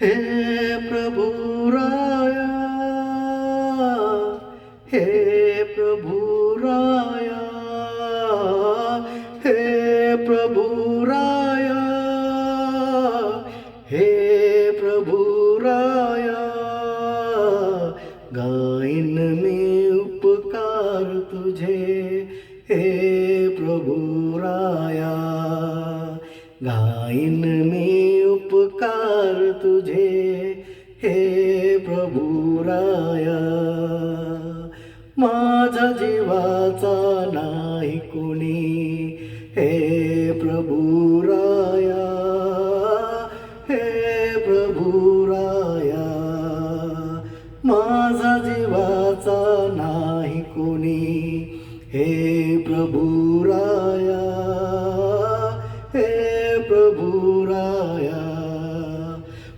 हे प्रभु राया, हे प्रभु राया, हे प्रभु राया, हे प्रभु राया, गाइन में उपकार तुझे, हे प्रभु राया, गाइन में उपकार तुझे, हे प्रभु राया. माझा जीवाचा नाही कोणी, हे प्रभु राया, हे प्रभु राया. माझा जीवाचा नाही कोणी, हे प्रभु राया, हे प्रभु राया.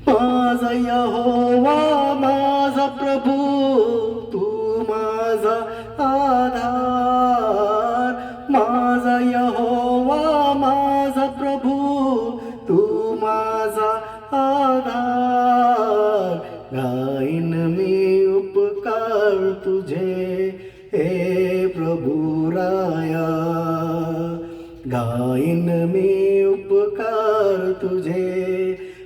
माझा यहोवा माझा प्रभु, तू माझा आधार. माझा यहोवा माझा प्रभु, तू माझा आधार. गाइन में उपकार तुझे, हे प्रभु राया, गाइन में उपकार तुझे,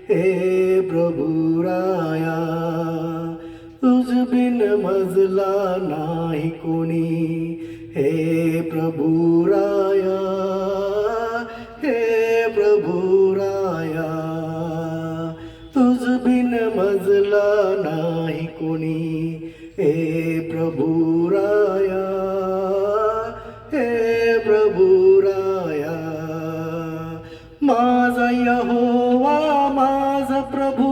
हे प्रभु राया. तुझ बिन मजला नाही कोणी, हे प्रभु राया, हे प्रभु राया. तुझ बिन मजला नाही कोणी, हे प्रभु राया, हे प्रभु राया. माझा यहोवा माझा प्रभु,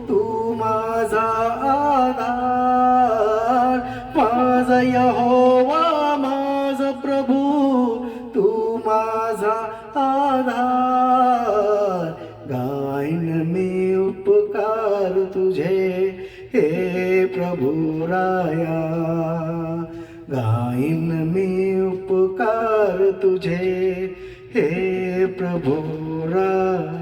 तू माझा आधार. माझा यहोवा माझा प्रभु, तू माझा आधार. गाइन में उपकार तुझे, हे प्रभु राया, गाइन में उपकार तुझे, हे प्रभु राया.